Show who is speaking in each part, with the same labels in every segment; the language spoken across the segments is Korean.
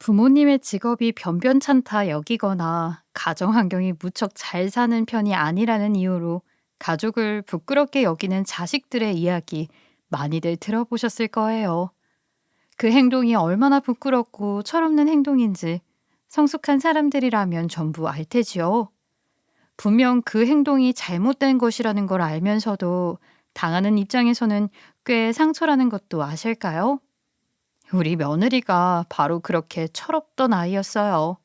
Speaker 1: 부모님의 직업이 변변찮다 여기거나 가정 환경이 무척 잘 사는 편이 아니라는 이유로 가족을 부끄럽게 여기는 자식들의 이야기 많이들 들어보셨을 거예요. 그 행동이 얼마나 부끄럽고 철없는 행동인지 성숙한 사람들이라면 전부 알 테지요. 분명 그 행동이 잘못된 것이라는 걸 알면서도 당하는 입장에서는 꽤 상처라는 것도 아실까요? 우리 며느리가 바로 그렇게 철없던 아이였어요.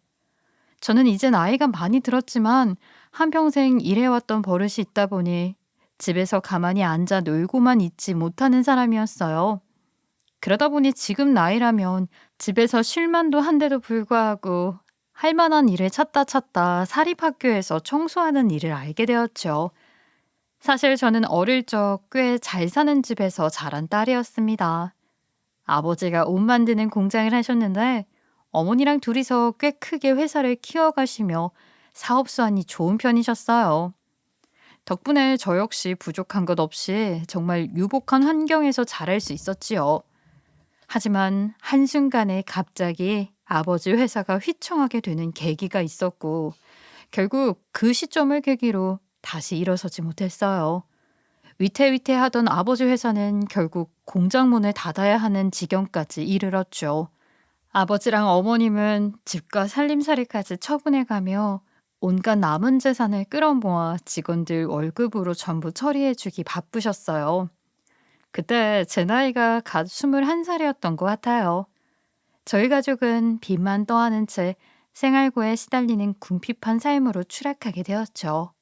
Speaker 1: 저는 이제 나이가 많이 들었지만 한평생 일해왔던 버릇이 있다 보니 집에서 가만히 앉아 놀고만 있지 못하는 사람이었어요. 그러다 보니 지금 나이라면 집에서 쉴만도 한데도 불구하고 할 만한 일을 찾다 찾다 사립학교에서 청소하는 일을 알게 되었죠. 사실 저는 어릴 적 꽤 잘 사는 집에서 자란 딸이었습니다. 아버지가 옷 만드는 공장을 하셨는데 어머니랑 둘이서 꽤 크게 회사를 키워가시며 사업 수완이 좋은 편이셨어요. 덕분에 저 역시 부족한 것 없이 정말 유복한 환경에서 자랄 수 있었지요. 하지만 한순간에 갑자기 아버지 회사가 휘청하게 되는 계기가 있었고 결국 그 시점을 계기로 다시 일어서지 못했어요. 위태위태하던 아버지 회사는 결국 공장 문을 닫아야 하는 지경까지 이르렀죠. 아버지랑 어머님은 집과 살림살이까지 처분해가며 온갖 남은 재산을 끌어모아 직원들 월급으로 전부 처리해주기 바쁘셨어요. 그때 제 나이가 갓 21살이었던 것 같아요. 저희 가족은 빚만 떠안은 채 생활고에 시달리는 궁핍한 삶으로 추락하게 되었죠.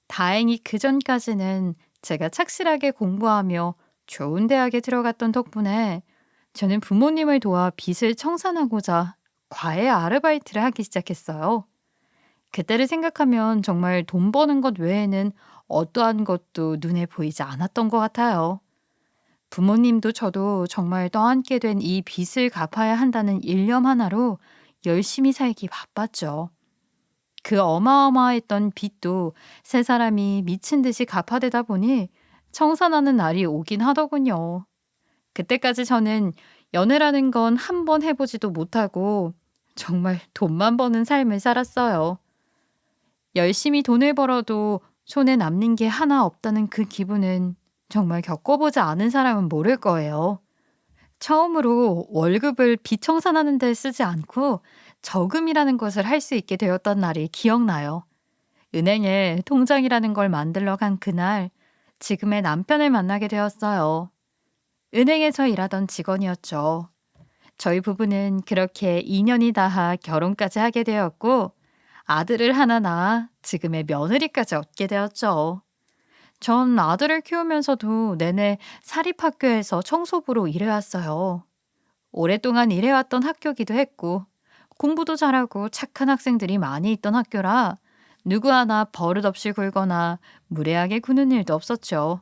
Speaker 1: 다행히 그 전까지는 제가 착실하게 공부하며 좋은 대학에 들어갔던 덕분에 저는 부모님을 도와 빚을 청산하고자 과외 아르바이트를 하기 시작했어요. 그때를 생각하면 정말 돈 버는 것 외에는 어떠한 것도 눈에 보이지 않았던 것 같아요. 부모님도 저도 정말 떠안게 된 이 빚을 갚아야 한다는 일념 하나로 열심히 살기 바빴죠. 그 어마어마했던 빚도 세 사람이 미친 듯이 갚아대다 보니 청산하는 날이 오긴 하더군요. 그때까지 저는 연애라는 건 한 번 해보지도 못하고 정말 돈만 버는 삶을 살았어요. 열심히 돈을 벌어도 손에 남는 게 하나 없다는 그 기분은 정말 겪어보지 않은 사람은 모를 거예요. 처음으로 월급을 비청산하는 데 쓰지 않고 저금이라는 것을 할 수 있게 되었던 날이 기억나요. 은행에 통장이라는 걸 만들러 간 그날 지금의 남편을 만나게 되었어요. 은행에서 일하던 직원이었죠. 저희 부부는 그렇게 2년이 다하 결혼까지 하게 되었고 아들을 하나 낳아 지금의 며느리까지 얻게 되었죠. 전 아들을 키우면서도 내내 사립학교에서 청소부로 일해왔어요. 오랫동안 일해왔던 학교기도 했고 공부도 잘하고 착한 학생들이 많이 있던 학교라 누구 하나 버릇없이 굴거나 무례하게 구는 일도 없었죠.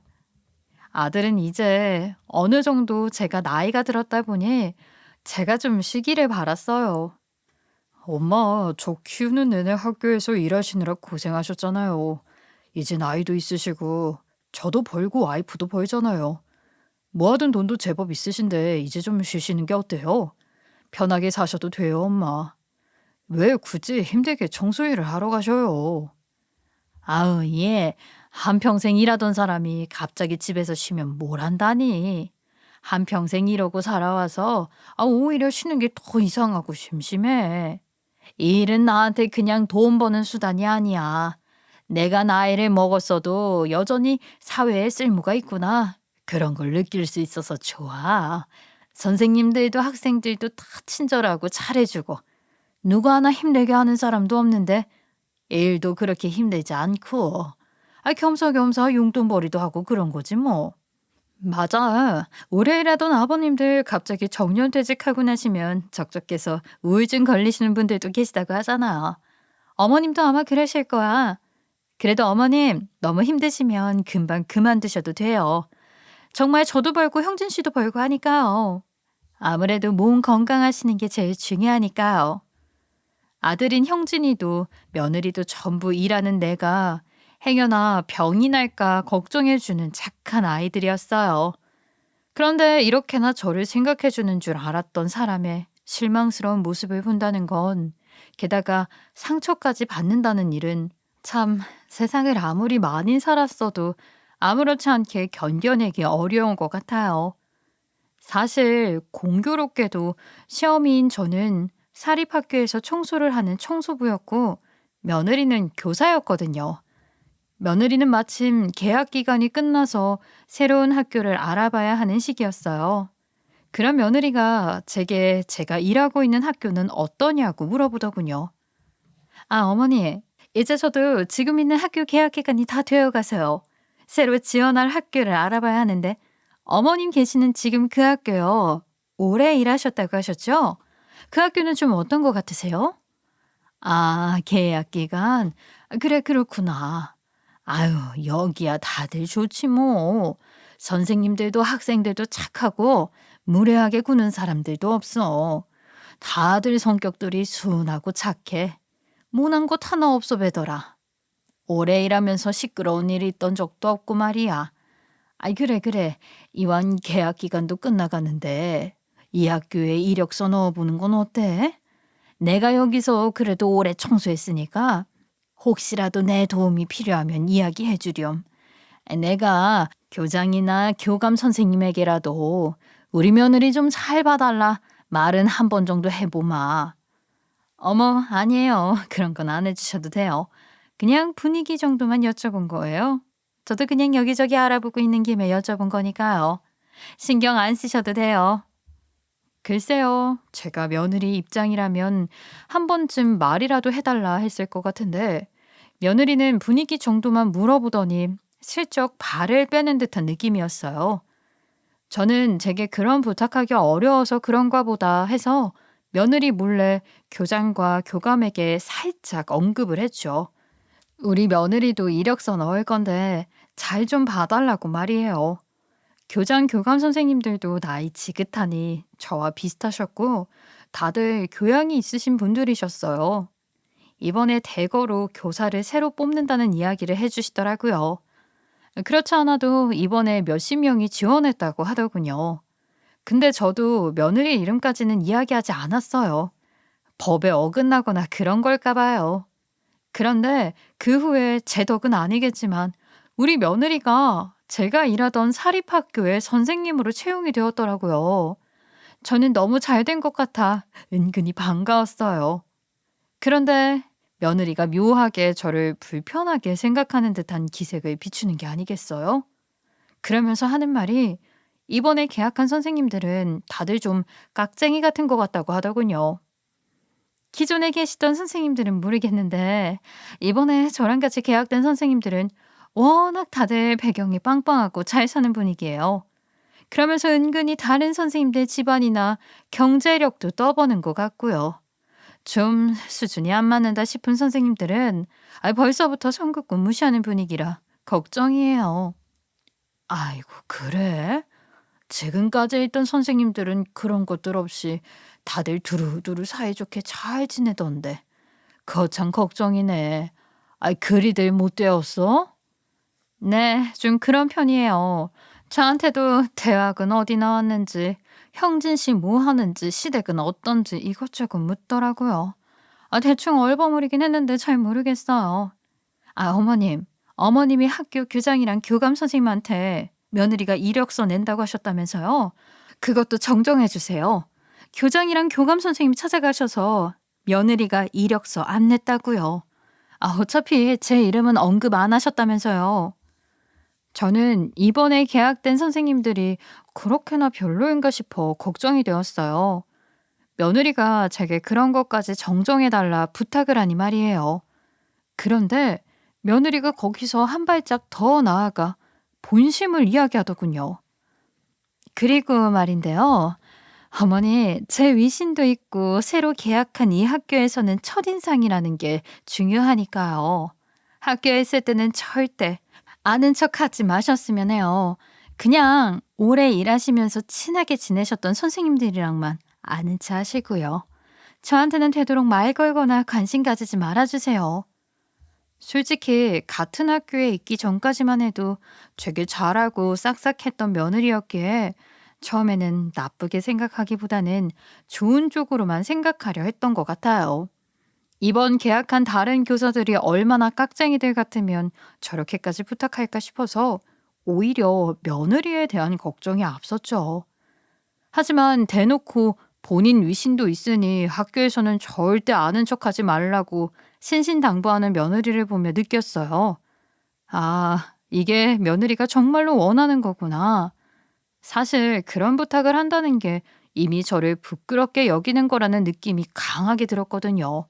Speaker 1: 아들은 이제 어느 정도 제가 나이가 들었다 보니 제가 좀 쉬기를 바랐어요. 엄마, 저 키우는 내내 학교에서 일하시느라 고생하셨잖아요. 이제 나이도 있으시고 저도 벌고 와이프도 벌잖아요. 모아둔 돈도 제법 있으신데 이제 좀 쉬시는 게 어때요? 편하게 사셔도 돼요, 엄마. 왜 굳이 힘들게 청소 일을 하러 가셔요? 아우, 예. 한평생 일하던 사람이 갑자기 집에서 쉬면 뭘 한다니. 한평생 이러고 살아와서 오히려 쉬는 게 더 이상하고 심심해. 이 일은 나한테 그냥 돈 버는 수단이 아니야. 내가 나이를 먹었어도 여전히 사회에 쓸모가 있구나. 그런 걸 느낄 수 있어서 좋아. 선생님들도 학생들도 다 친절하고 잘해주고 누구 하나 힘들게 하는 사람도 없는데 일도 그렇게 힘들지 않고 겸사겸사 용돈벌이도 하고 그런 거지 뭐. 맞아. 오래 일하던 아버님들 갑자기 정년퇴직하고 나시면 적적해서 우울증 걸리시는 분들도 계시다고 하잖아. 어머님도 아마 그러실 거야. 그래도 어머님 너무 힘드시면 금방 그만두셔도 돼요. 정말 저도 벌고 형진 씨도 벌고 하니까요. 아무래도 몸 건강하시는 게 제일 중요하니까요. 아들인 형진이도 며느리도 전부 일하는 내가 행여나 병이 날까 걱정해주는 착한 아이들이었어요. 그런데 이렇게나 저를 생각해주는 줄 알았던 사람의 실망스러운 모습을 본다는 건, 게다가 상처까지 받는다는 일은 참 세상을 아무리 많이 살았어도 아무렇지 않게 견뎌내기 어려운 것 같아요. 사실 공교롭게도 시어미인 저는 사립학교에서 청소를 하는 청소부였고 며느리는 교사였거든요. 며느리는 마침 계약 기간이 끝나서 새로운 학교를 알아봐야 하는 시기였어요. 그런 며느리가 제게 제가 일하고 있는 학교는 어떠냐고 물어보더군요. 아, 어머니, 이제 저도 지금 있는 학교 계약 기간이 다 되어 가서요. 새로 지원할 학교를 알아봐야 하는데, 어머님 계시는 지금 그 학교요. 오래 일하셨다고 하셨죠? 그 학교는 좀 어떤 것 같으세요? 아, 계약 기간? 그래, 그렇구나. 아유, 여기야 다들 좋지 뭐. 선생님들도 학생들도 착하고 무례하게 구는 사람들도 없어. 다들 성격들이 순하고 착해. 모난 곳 하나 없어 배더라. 오래 일하면서 시끄러운 일이 있던 적도 없고 말이야. 아이, 그래, 그래. 이완 계약 기간도 끝나가는데 이 학교에 이력서 넣어보는 건 어때? 내가 여기서 그래도 오래 청소했으니까 혹시라도 내 도움이 필요하면 이야기해 주렴. 내가 교장이나 교감 선생님에게라도 우리 며느리 좀 잘 봐달라 말은 한 번 정도 해보마. 어머, 아니에요. 그런 건 안 해주셔도 돼요. 그냥 분위기 정도만 여쭤본 거예요. 저도 그냥 여기저기 알아보고 있는 김에 여쭤본 거니까요. 신경 안 쓰셔도 돼요. 글쎄요, 제가 며느리 입장이라면 한 번쯤 말이라도 해달라 했을 것 같은데, 며느리는 분위기 정도만 물어보더니 슬쩍 발을 빼는 듯한 느낌이었어요. 저는 제게 그런 부탁하기 어려워서 그런가 보다 해서 며느리 몰래 교장과 교감에게 살짝 언급을 했죠. 우리 며느리도 이력서 넣을 건데 잘 좀 봐달라고 말이에요. 교장, 교감 선생님들도 나이 지긋하니 저와 비슷하셨고 다들 교양이 있으신 분들이셨어요. 이번에 대거로 교사를 새로 뽑는다는 이야기를 해주시더라고요. 그렇지 않아도 이번에 몇십 명이 지원했다고 하더군요. 근데 저도 며느리 이름까지는 이야기하지 않았어요. 법에 어긋나거나 그런 걸까 봐요. 그런데 그 후에 제 덕은 아니겠지만 우리 며느리가 제가 일하던 사립학교의 선생님으로 채용이 되었더라고요. 저는 너무 잘 된 것 같아 은근히 반가웠어요. 그런데 며느리가 묘하게 저를 불편하게 생각하는 듯한 기색을 비추는 게 아니겠어요? 그러면서 하는 말이 이번에 계약한 선생님들은 다들 좀 깍쟁이 같은 것 같다고 하더군요. 기존에 계시던 선생님들은 모르겠는데 이번에 저랑 같이 계약된 선생님들은 워낙 다들 배경이 빵빵하고 잘 사는 분위기예요. 그러면서 은근히 다른 선생님들 집안이나 경제력도 떠보는 것 같고요. 좀 수준이 안 맞는다 싶은 선생님들은 벌써부터 성급고 무시하는 분위기라 걱정이에요. 아이고, 그래? 지금까지 있던 선생님들은 그런 것들 없이 다들 두루두루 사이좋게 잘 지내던데. 거참 걱정이네. 그리들 못 되었어? 네, 좀 그런 편이에요. 저한테도 대학은 어디 나왔는지, 형진 씨 뭐 하는지, 시댁은 어떤지 이것저것 묻더라고요. 대충 얼버무리긴 했는데 잘 모르겠어요. 어머님. 어머님이 학교 교장이랑 교감 선생님한테 며느리가 이력서 낸다고 하셨다면서요? 그것도 정정해 주세요. 교장이랑 교감 선생님 찾아가셔서 며느리가 이력서 안 냈다고요. 어차피 제 이름은 언급 안 하셨다면서요. 저는 이번에 계약된 선생님들이 그렇게나 별로인가 싶어 걱정이 되었어요. 며느리가 제게 그런 것까지 정정해달라 부탁을 하니 말이에요. 그런데 며느리가 거기서 한 발짝 더 나아가 본심을 이야기하더군요. 그리고 말인데요. 어머니, 제 위신도 있고 새로 계약한 이 학교에서는 첫인상이라는 게 중요하니까요. 학교에 있을 때는 절대 아는 척 하지 마셨으면 해요. 그냥 오래 일하시면서 친하게 지내셨던 선생님들이랑만 아는 체 하시고요. 저한테는 되도록 말 걸거나 관심 가지지 말아주세요. 솔직히 같은 학교에 있기 전까지만 해도 되게 잘하고 싹싹했던 며느리였기에 처음에는 나쁘게 생각하기보다는 좋은 쪽으로만 생각하려 했던 것 같아요. 이번 계약한 다른 교사들이 얼마나 깍쟁이들 같으면 저렇게까지 부탁할까 싶어서 오히려 며느리에 대한 걱정이 앞섰죠. 하지만 대놓고 본인 위신도 있으니 학교에서는 절대 아는 척하지 말라고 신신당부하는 며느리를 보며 느꼈어요. 아, 이게 며느리가 정말로 원하는 거구나. 사실 그런 부탁을 한다는 게 이미 저를 부끄럽게 여기는 거라는 느낌이 강하게 들었거든요.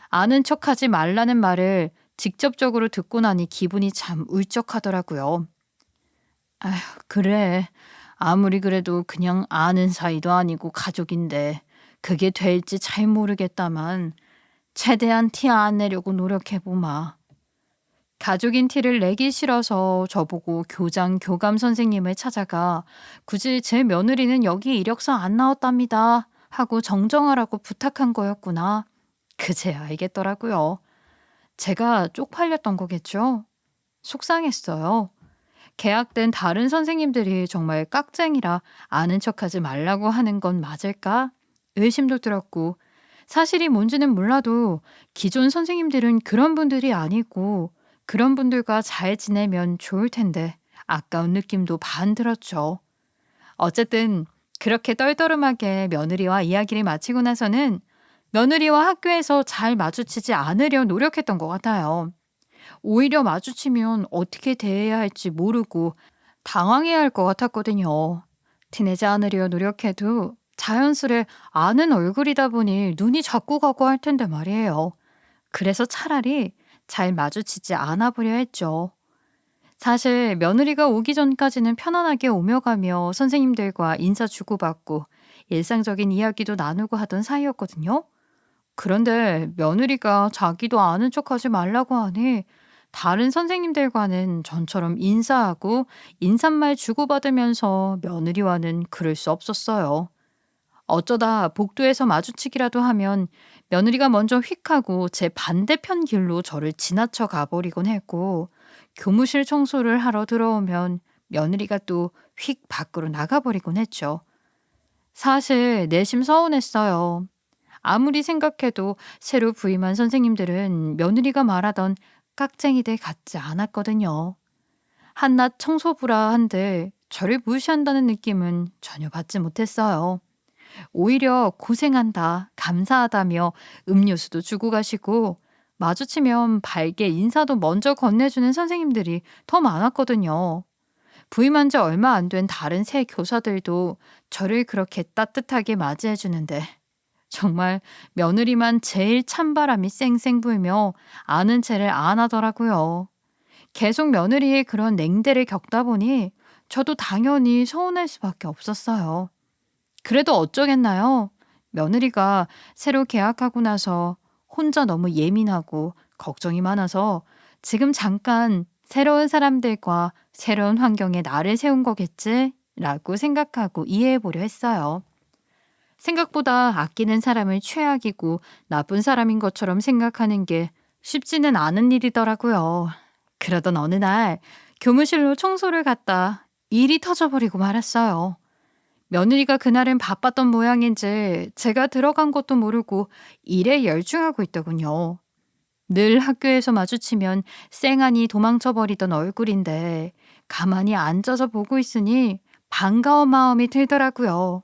Speaker 1: 아는 척하지 말라는 말을 직접적으로 듣고 나니 기분이 참 울적하더라고요. 아휴, 그래. 아무리 그래도 그냥 아는 사이도 아니고 가족인데 그게 될지 잘 모르겠다만 최대한 티 안 내려고 노력해보마. 가족인 티를 내기 싫어서 저보고 교장, 교감 선생님을 찾아가 굳이 제 며느리는 여기 이력서 안 나왔답니다 하고 정정하라고 부탁한 거였구나. 그제야 알겠더라고요. 제가 쪽팔렸던 거겠죠? 속상했어요. 계약된 다른 선생님들이 정말 깍쟁이라 아는 척하지 말라고 하는 건 맞을까? 의심도 들었고, 사실이 뭔지는 몰라도 기존 선생님들은 그런 분들이 아니고 그런 분들과 잘 지내면 좋을 텐데 아까운 느낌도 반 들었죠. 어쨌든 그렇게 떨떠름하게 며느리와 이야기를 마치고 나서는 며느리와 학교에서 잘 마주치지 않으려 노력했던 것 같아요. 오히려 마주치면 어떻게 대해야 할지 모르고 당황해야 할 것 같았거든요. 티내지 않으려 노력해도 자연스레 아는 얼굴이다 보니 눈이 자꾸 가고 할 텐데 말이에요. 그래서 차라리 잘 마주치지 않아 보려 했죠. 사실 며느리가 오기 전까지는 편안하게 오며 가며 선생님들과 인사 주고받고 일상적인 이야기도 나누고 하던 사이였거든요. 그런데 며느리가 자기도 아는 척하지 말라고 하니 다른 선생님들과는 전처럼 인사하고 인사말 주고받으면서 며느리와는 그럴 수 없었어요. 어쩌다 복도에서 마주치기라도 하면 며느리가 먼저 휙 하고 제 반대편 길로 저를 지나쳐 가버리곤 했고 교무실 청소를 하러 들어오면 며느리가 또 휙 밖으로 나가버리곤 했죠. 사실 내심 서운했어요. 아무리 생각해도 새로 부임한 선생님들은 며느리가 말하던 깍쟁이들 같지 않았거든요. 한낱 청소부라 한들 저를 무시한다는 느낌은 전혀 받지 못했어요. 오히려 고생한다, 감사하다며 음료수도 주고 가시고 마주치면 발게 인사도 먼저 건네주는 선생님들이 더 많았거든요. 부임한 지 얼마 안 된 다른 새 교사들도 저를 그렇게 따뜻하게 맞이해 주는데 정말 며느리만 제일 찬바람이 쌩쌩 불며 아는 체를 안 하더라고요. 계속 며느리의 그런 냉대를 겪다 보니 저도 당연히 서운할 수밖에 없었어요. 그래도 어쩌겠나요? 며느리가 새로 계약하고 나서 혼자 너무 예민하고 걱정이 많아서 지금 잠깐 새로운 사람들과 새로운 환경에 나를 세운 거겠지? 라고 생각하고 이해해 보려 했어요. 생각보다 아끼는 사람을 최악이고 나쁜 사람인 것처럼 생각하는 게 쉽지는 않은 일이더라고요. 그러던 어느 날 교무실로 청소를 갔다 일이 터져버리고 말았어요. 며느리가 그날은 바빴던 모양인지 제가 들어간 것도 모르고 일에 열중하고 있더군요. 늘 학교에서 마주치면 쌩하니 도망쳐버리던 얼굴인데 가만히 앉아서 보고 있으니 반가운 마음이 들더라고요.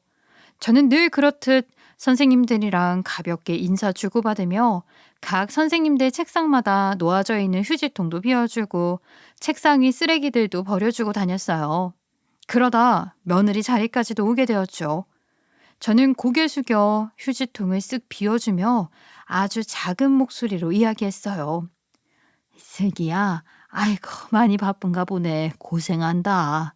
Speaker 1: 저는 늘 그렇듯 선생님들이랑 가볍게 인사 주고받으며 각 선생님들 책상마다 놓아져 있는 휴지통도 비워주고 책상 위 쓰레기들도 버려주고 다녔어요. 그러다 며느리 자리까지도 오게 되었죠. 저는 고개 숙여 휴지통을 쓱 비워주며 아주 작은 목소리로 이야기했어요. 슬기야, 아이고 많이 바쁜가 보네. 고생한다.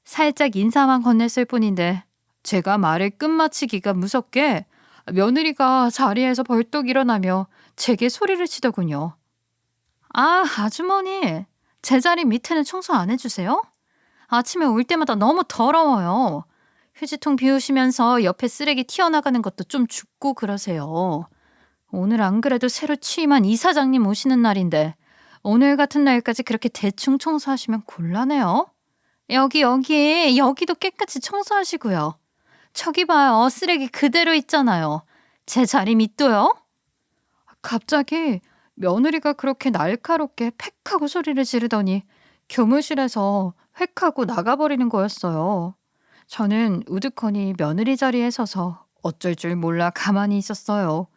Speaker 1: 살짝 인사만 건넸을 뿐인데 제가 말을 끝마치기가 무섭게 며느리가 자리에서 벌떡 일어나며 제게 소리를 치더군요. 아, 아주머니, 제 자리 밑에는 청소 안 해주세요? 아침에 올 때마다 너무 더러워요. 휴지통 비우시면서 옆에 쓰레기 튀어나가는 것도 좀 줍고 그러세요. 오늘 안 그래도 새로 취임한 이사장님 오시는 날인데 오늘 같은 날까지 그렇게 대충 청소하시면 곤란해요. 여기도 깨끗이 청소하시고요. 저기 봐요. 쓰레기 그대로 있잖아요. 제 자리 밑도요? 갑자기 며느리가 그렇게 날카롭게 팩 하고 소리를 지르더니 교무실에서 획 하고 나가버리는 거였어요. 저는 우두커니 며느리 자리에 서서 어쩔 줄 몰라 가만히 있었어요.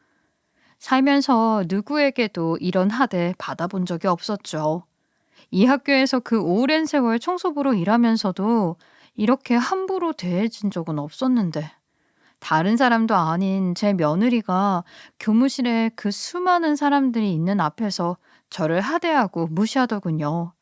Speaker 1: 살면서 누구에게도 이런 하대 받아본 적이 없었죠. 이 학교에서 그 오랜 세월 청소부로 일하면서도 이렇게 함부로 대해진 적은 없었는데 다른 사람도 아닌 제 며느리가 교무실에 그 수많은 사람들이 있는 앞에서 저를 하대하고 무시하더군요.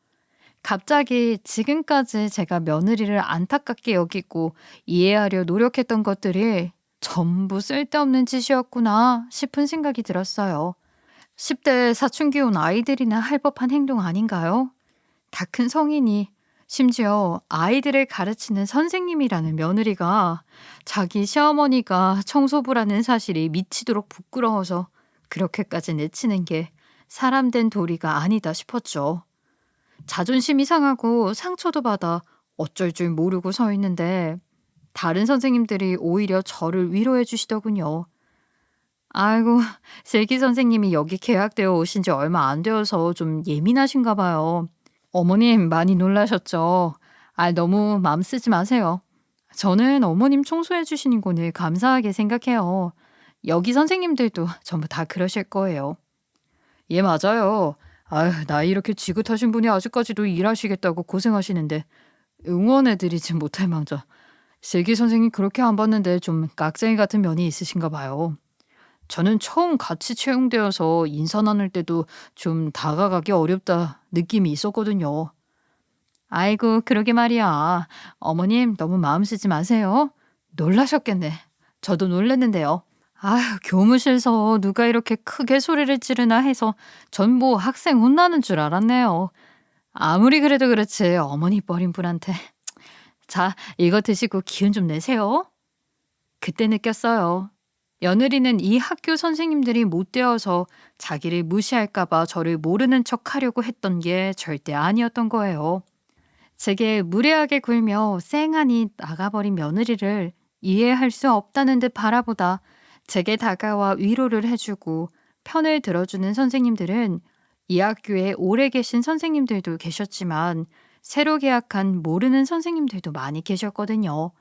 Speaker 1: 갑자기 지금까지 제가 며느리를 안타깝게 여기고 이해하려 노력했던 것들이 전부 쓸데없는 짓이었구나 싶은 생각이 들었어요. 10대 사춘기 온 아이들이나 할 법한 행동 아닌가요? 다 큰 성인이 심지어 아이들을 가르치는 선생님이라는 며느리가 자기 시어머니가 청소부라는 사실이 미치도록 부끄러워서 그렇게까지 내치는 게 사람된 도리가 아니다 싶었죠. 자존심이 상하고 상처도 받아 어쩔 줄 모르고 서 있는데 다른 선생님들이 오히려 저를 위로해 주시더군요. 아이고, 슬기 선생님이 여기 계약되어 오신 지 얼마 안 되어서 좀 예민하신가 봐요. 어머님 많이 놀라셨죠? 너무 마음 쓰지 마세요. 저는 어머님 청소해 주시는 거 늘 감사하게 생각해요. 여기 선생님들도 전부 다 그러실 거예요. 예, 맞아요. 아유, 나이 이렇게 지긋하신 분이 아직까지도 일하시겠다고 고생하시는데 응원해드리진 못할 망정. 슬기 선생님 그렇게 안 봤는데 좀 깍쟁이 같은 면이 있으신가 봐요. 저는 처음 같이 채용되어서 인사 나눌 때도 좀 다가가기 어렵다 느낌이 있었거든요. 아이고, 그러게 말이야. 어머님 너무 마음 쓰지 마세요. 놀라셨겠네. 저도 놀랐는데요. 아휴, 교무실에서 누가 이렇게 크게 소리를 지르나 해서 전 뭐 학생 혼나는 줄 알았네요. 아무리 그래도 그렇지 어머니 버린 분한테. 자, 이거 드시고 기운 좀 내세요. 그때 느꼈어요. 며느리는 이 학교 선생님들이 못되어서 자기를 무시할까 봐 저를 모르는 척 하려고 했던 게 절대 아니었던 거예요. 제게 무례하게 굴며 쌩하니 나가버린 며느리를 이해할 수 없다는 듯 바라보다 제게 다가와 위로를 해주고 편을 들어주는 선생님들은 이 학교에 오래 계신 선생님들도 계셨지만 새로 계약한 모르는 선생님들도 많이 계셨거든요.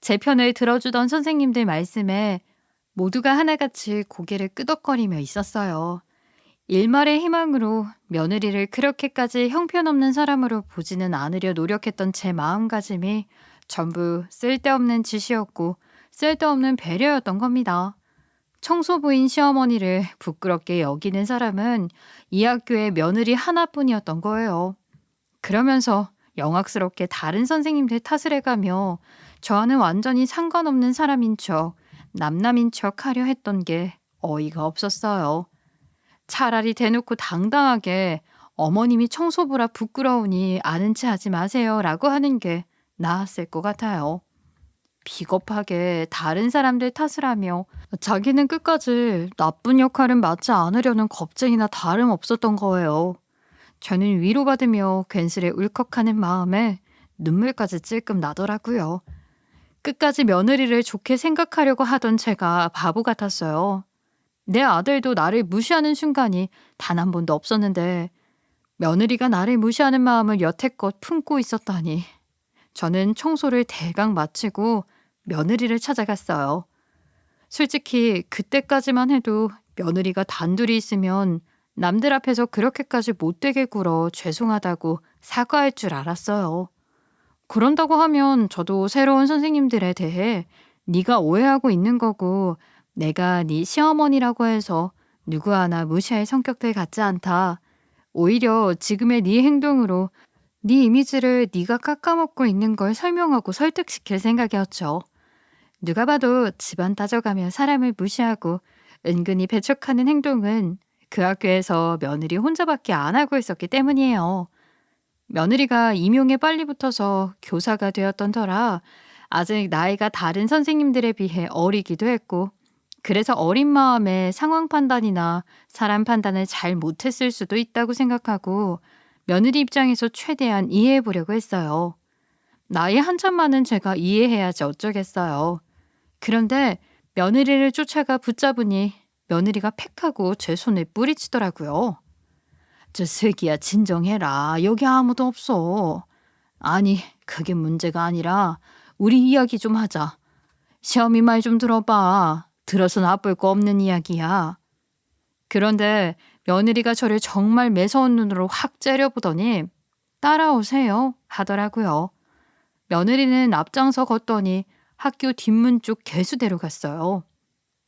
Speaker 1: 제 편을 들어주던 선생님들 말씀에 모두가 하나같이 고개를 끄덕거리며 있었어요. 일말의 희망으로 며느리를 그렇게까지 형편없는 사람으로 보지는 않으려 노력했던 제 마음가짐이 전부 쓸데없는 짓이었고 쓸데없는 배려였던 겁니다. 청소부인 시어머니를 부끄럽게 여기는 사람은 이 학교의 며느리 하나뿐이었던 거예요. 그러면서 영악스럽게 다른 선생님들 탓을 해가며 저와는 완전히 상관없는 사람인 척, 남남인 척 하려 했던 게 어이가 없었어요. 차라리 대놓고 당당하게 어머님이 청소부라 부끄러우니 아는 체 하지 마세요 라고 하는 게 나았을 것 같아요. 비겁하게 다른 사람들 탓을 하며 자기는 끝까지 나쁜 역할은 맡지 않으려는 겁쟁이나 다름없었던 거예요. 저는 위로받으며 괜스레 울컥하는 마음에 눈물까지 찔끔 나더라고요. 끝까지 며느리를 좋게 생각하려고 하던 제가 바보 같았어요. 내 아들도 나를 무시하는 순간이 단 한 번도 없었는데 며느리가 나를 무시하는 마음을 여태껏 품고 있었다니. 저는 청소를 대강 마치고 며느리를 찾아갔어요. 솔직히 그때까지만 해도 며느리가 단둘이 있으면 남들 앞에서 그렇게까지 못되게 굴어 죄송하다고 사과할 줄 알았어요. 그런다고 하면 저도 새로운 선생님들에 대해 네가 오해하고 있는 거고 내가 네 시어머니라고 해서 누구 하나 무시할 성격들 같지 않다. 오히려 지금의 네 행동으로 네 이미지를 네가 깎아먹고 있는 걸 설명하고 설득시킬 생각이었죠. 누가 봐도 집안 따져가며 사람을 무시하고 은근히 배척하는 행동은 그 학교에서 며느리 혼자밖에 안 하고 있었기 때문이에요. 며느리가 임용에 빨리 붙어서 교사가 되었던 터라 아직 나이가 다른 선생님들에 비해 어리기도 했고 그래서 어린 마음에 상황 판단이나 사람 판단을 잘 못했을 수도 있다고 생각하고 며느리 입장에서 최대한 이해해 보려고 했어요. 나이 한참 많은 제가 이해해야지 어쩌겠어요. 그런데 며느리를 쫓아가 붙잡으니 며느리가 팩하고 제 손에 뿌리치더라고요. 저 슬기야 진정해라. 여기 아무도 없어. 아니 그게 문제가 아니라 우리 이야기 좀 하자. 시어미 말 좀 들어봐. 들어서 나쁠 거 없는 이야기야. 그런데 며느리가 저를 정말 매서운 눈으로 확 째려보더니 따라오세요 하더라고요. 며느리는 앞장서 걷더니 학교 뒷문 쪽 개수대로 갔어요.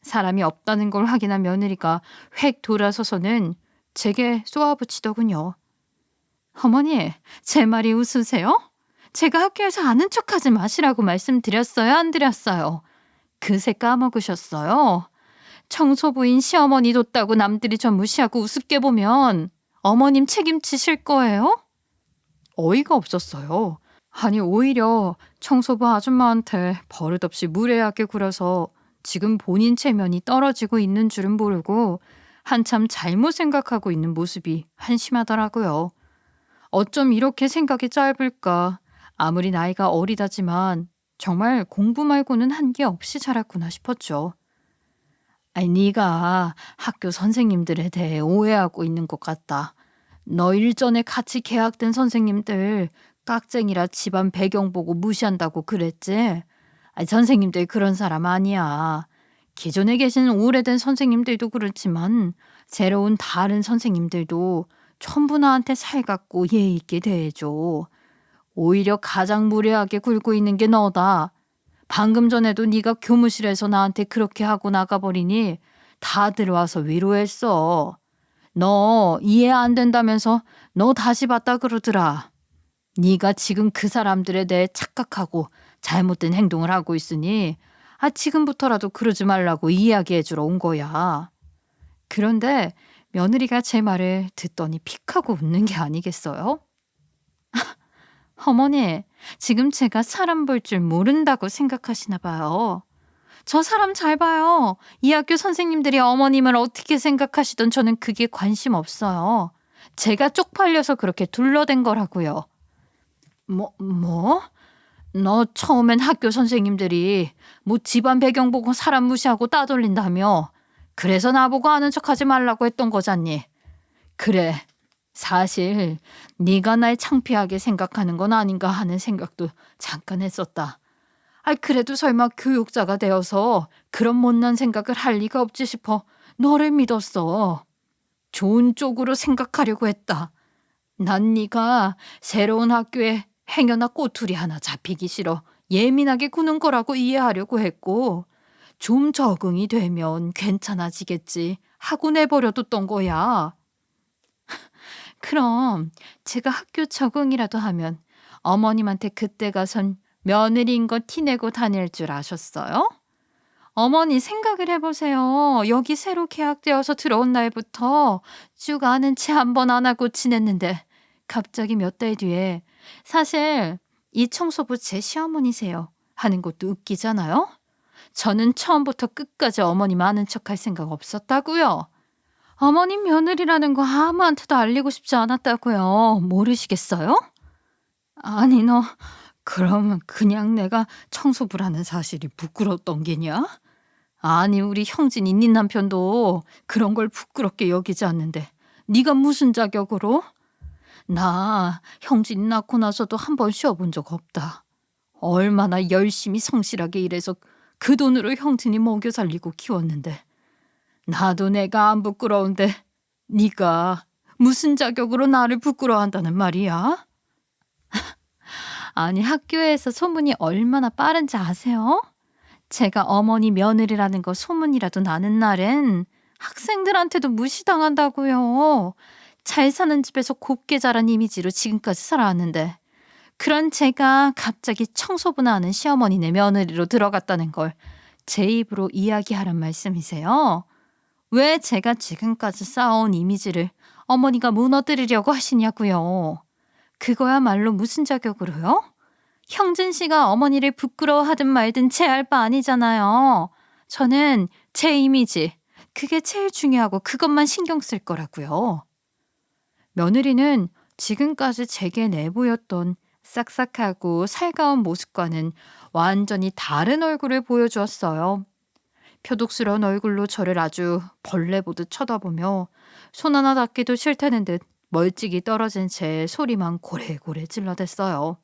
Speaker 1: 사람이 없다는 걸 확인한 며느리가 획 돌아서서는 제게 쏘아붙이더군요. 어머니, 제 말이 웃으세요? 제가 학교에서 아는 척하지 마시라고 말씀드렸어요, 안 드렸어요? 그새 까먹으셨어요? 청소부인 시어머니 뒀다고 남들이 저 무시하고 우습게 보면 어머님 책임지실 거예요? 어이가 없었어요. 아니 오히려 청소부 아줌마한테 버릇없이 무례하게 굴어서 지금 본인 체면이 떨어지고 있는 줄은 모르고 한참 잘못 생각하고 있는 모습이 한심하더라고요. 어쩜 이렇게 생각이 짧을까. 아무리 나이가 어리다지만 정말 공부 말고는 한 게 없이 자랐구나 싶었죠. 아니 네가 학교 선생님들에 대해 오해하고 있는 것 같다. 너 일전에 같이 계약된 선생님들 깍쟁이라 집안 배경 보고 무시한다고 그랬지? 아니, 선생님들 그런 사람 아니야. 기존에 계신 오래된 선생님들도 그렇지만 새로운 다른 선생님들도 전부 나한테 살갑고 예의 있게 대해줘. 오히려 가장 무례하게 굴고 있는 게 너다. 방금 전에도 네가 교무실에서 나한테 그렇게 하고 나가버리니 다 들어와서 위로했어. 너 이해 안 된다면서 너 다시 봤다 그러더라. 네가 지금 그 사람들에 대해 착각하고 잘못된 행동을 하고 있으니 지금부터라도 그러지 말라고 이야기해주러 온 거야. 그런데 며느리가 제 말을 듣더니 픽하고 웃는 게 아니겠어요? 어머니, 지금 제가 사람 볼 줄 모른다고 생각하시나 봐요. 저 사람 잘 봐요. 이 학교 선생님들이 어머님을 어떻게 생각하시던 저는 그게 관심 없어요. 제가 쪽팔려서 그렇게 둘러댄 거라고요. 뭐? 너 처음엔 학교 선생님들이 뭐 집안 배경 보고 사람 무시하고 따돌린다며. 그래서 나보고 아는 척하지 말라고 했던 거잖니. 그래. 사실 네가 날 창피하게 생각하는 건 아닌가 하는 생각도 잠깐 했었다. 그래도 설마 교육자가 되어서 그런 못난 생각을 할 리가 없지 싶어 너를 믿었어. 좋은 쪽으로 생각하려고 했다. 난 네가 새로운 학교에 행여나 꼬투리 하나 잡히기 싫어 예민하게 구는 거라고 이해하려고 했고 좀 적응이 되면 괜찮아지겠지 하고 내버려뒀던 거야. 그럼 제가 학교 적응이라도 하면 어머님한테 그때 가선 며느리인 거 티내고 다닐 줄 아셨어요? 어머니 생각을 해보세요. 여기 새로 계약되어서 들어온 날부터 쭉 아는 체 한 번 안 하고 지냈는데 갑자기 몇 달 뒤에 사실 이 청소부 제 시어머니세요 하는 것도 웃기잖아요? 저는 처음부터 끝까지 어머님 아는 척할 생각 없었다고요. 어머님 며느리라는 거 아무한테도 알리고 싶지 않았다고요. 모르시겠어요? 아니 너 그러면 그냥 내가 청소부라는 사실이 부끄러웠던 게냐? 아니 우리 형진이 네 남편도 그런 걸 부끄럽게 여기지 않는데 네가 무슨 자격으로? 나 형진 낳고 나서도 한 번 쉬어본 적 없다. 얼마나 열심히 성실하게 일해서 그 돈으로 형진이 먹여 살리고 키웠는데 나도 내가 안 부끄러운데 네가 무슨 자격으로 나를 부끄러워한다는 말이야? 아니 학교에서 소문이 얼마나 빠른지 아세요? 제가 어머니 며느리라는 거 소문이라도 나는 날엔 학생들한테도 무시당한다고요. 잘 사는 집에서 곱게 자란 이미지로 지금까지 살아왔는데 그런 제가 갑자기 청소부나 하는 시어머니네 며느리로 들어갔다는 걸 제 입으로 이야기하란 말씀이세요? 왜 제가 지금까지 쌓아온 이미지를 어머니가 무너뜨리려고 하시냐고요. 그거야말로 무슨 자격으로요? 형진 씨가 어머니를 부끄러워하든 말든 제 알 바 아니잖아요. 저는 제 이미지, 그게 제일 중요하고 그것만 신경 쓸 거라고요. 며느리는 지금까지 제게 내보였던 싹싹하고 살가운 모습과는 완전히 다른 얼굴을 보여주었어요. 표독스러운 얼굴로 저를 아주 벌레 보듯 쳐다보며 손 하나 닿기도 싫다는 듯 멀찍이 떨어진 채 소리만 고래고래 질러댔어요.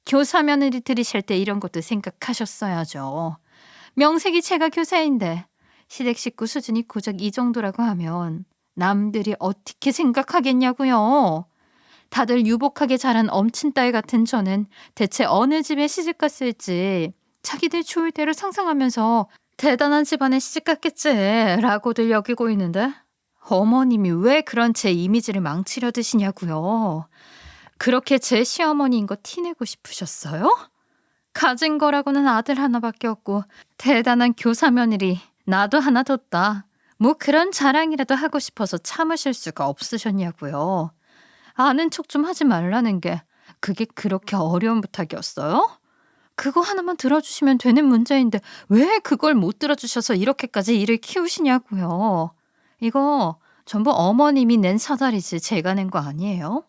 Speaker 1: 교사 며느리 들이실 때 이런 것도 생각하셨어야죠. 명색이 제가 교사인데 시댁 식구 수준이 고작 이 정도라고 하면 남들이 어떻게 생각하겠냐고요. 다들 유복하게 자란 엄친딸 같은 저는 대체 어느 집에 시집갔을지 자기들 좋을 대로 상상하면서 대단한 집안에 시집갔겠지라고들 여기고 있는데 어머님이 왜 그런 제 이미지를 망치려 드시냐고요. 그렇게 제 시어머니인 거 티내고 싶으셨어요? 가진 거라고는 아들 하나밖에 없고 대단한 교사 며느리 나도 하나 뒀다. 뭐 그런 자랑이라도 하고 싶어서 참으실 수가 없으셨냐고요. 아는 척 좀 하지 말라는 게 그게 그렇게 어려운 부탁이었어요? 그거 하나만 들어주시면 되는 문제인데 왜 그걸 못 들어주셔서 이렇게까지 일을 키우시냐고요. 이거 전부 어머님이 낸 사달이지 제가 낸 거 아니에요?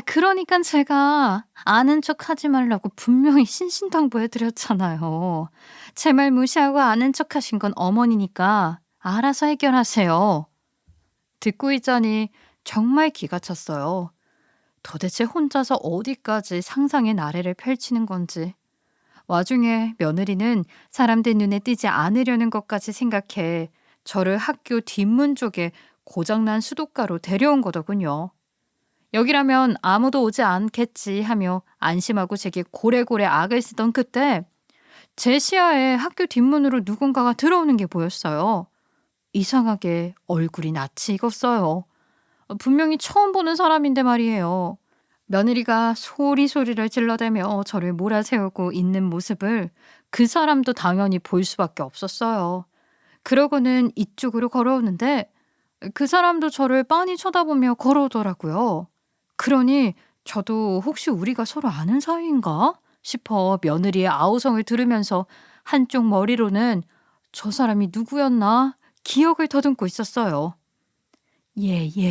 Speaker 1: 그러니까 제가 아는 척 하지 말라고 분명히 신신당부해 드렸잖아요. 제 말 무시하고 아는 척 하신 건 어머니니까 알아서 해결하세요. 듣고 있자니 정말 기가 찼어요. 도대체 혼자서 어디까지 상상의 나래를 펼치는 건지. 와중에 며느리는 사람들 눈에 띄지 않으려는 것까지 생각해 저를 학교 뒷문 쪽에 고장난 수도가로 데려온 거더군요. 여기라면 아무도 오지 않겠지 하며 안심하고 제게 고래고래 악을 쓰던 그때 제 시야에 학교 뒷문으로 누군가가 들어오는 게 보였어요. 이상하게 얼굴이 낯이 익었어요. 분명히 처음 보는 사람인데 말이에요. 며느리가 소리소리를 질러대며 저를 몰아세우고 있는 모습을 그 사람도 당연히 볼 수밖에 없었어요. 그러고는 이쪽으로 걸어오는데 그 사람도 저를 빤히 쳐다보며 걸어오더라고요. 그러니 저도 혹시 우리가 서로 아는 사이인가 싶어 며느리의 아우성을 들으면서 한쪽 머리로는 저 사람이 누구였나 기억을 더듬고 있었어요.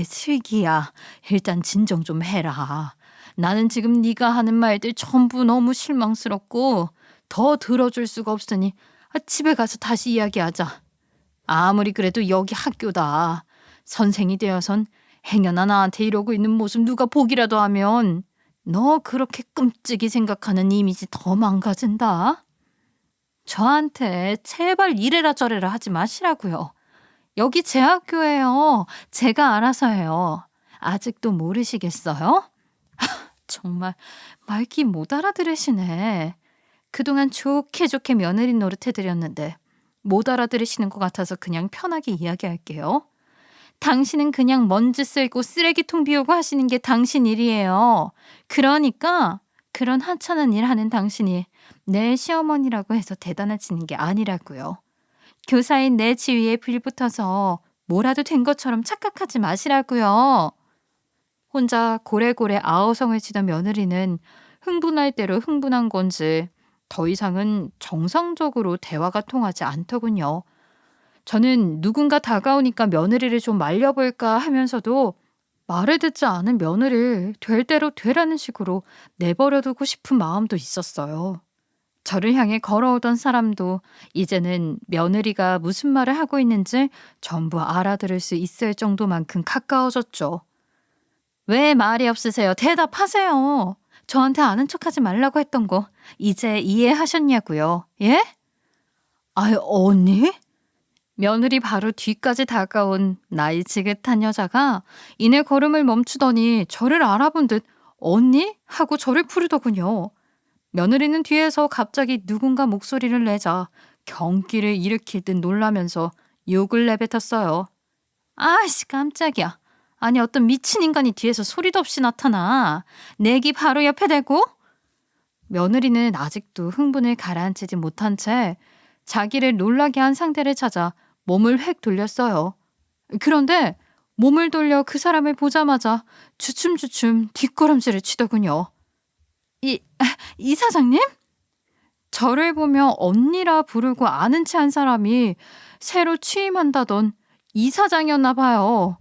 Speaker 1: 슬기야. 일단 진정 좀 해라. 나는 지금 네가 하는 말들 전부 너무 실망스럽고 더 들어줄 수가 없으니 집에 가서 다시 이야기하자. 아무리 그래도 여기 학교다. 선생이 되어선 행여나 나한테 이러고 있는 모습 누가 보기라도 하면 너 그렇게 끔찍이 생각하는 이미지 더 망가진다. 저한테 제발 이래라 저래라 하지 마시라고요. 여기 제 학교예요. 제가 알아서 해요. 아직도 모르시겠어요? 정말 말귀 못 알아들으시네. 그동안 좋게 좋게 며느리 노릇해드렸는데 못 알아들으시는 것 같아서 그냥 편하게 이야기할게요. 당신은 그냥 먼지 쓸고 쓰레기통 비우고 하시는 게 당신 일이에요. 그러니까 그런 하찮은 일 하는 당신이 내 시어머니라고 해서 대단해지는 게 아니라고요. 교사인 내 지위에 빌붙어서 뭐라도 된 것처럼 착각하지 마시라고요. 혼자 고래고래 아우성을 치던 며느리는 흥분할 대로 흥분한 건지 더 이상은 정상적으로 대화가 통하지 않더군요. 저는 누군가 다가오니까 며느리를 좀 말려볼까 하면서도 말을 듣지 않은 며느리를 될 대로 되라는 식으로 내버려두고 싶은 마음도 있었어요. 저를 향해 걸어오던 사람도 이제는 며느리가 무슨 말을 하고 있는지 전부 알아들을 수 있을 정도만큼 가까워졌죠. 왜 말이 없으세요? 대답하세요. 저한테 아는 척하지 말라고 했던 거 이제 이해하셨냐고요. 예? 언니? 며느리 바로 뒤까지 다가온 나이 지긋한 여자가 이내 걸음을 멈추더니 저를 알아본 듯 언니? 하고 저를 부르더군요. 며느리는 뒤에서 갑자기 누군가 목소리를 내자 경기를 일으킬 듯 놀라면서 욕을 내뱉었어요. 아이씨 깜짝이야. 아니 어떤 미친 인간이 뒤에서 소리도 없이 나타나. 내기 바로 옆에 대고? 며느리는 아직도 흥분을 가라앉히지 못한 채 자기를 놀라게 한 상대를 찾아 몸을 획 돌렸어요. 그런데 몸을 돌려 그 사람을 보자마자 주춤주춤 뒷걸음질을 치더군요. 이 사장님? 저를 보며 언니라 부르고 아는 체 한 사람이 새로 취임한다던 이사장이었나 봐요.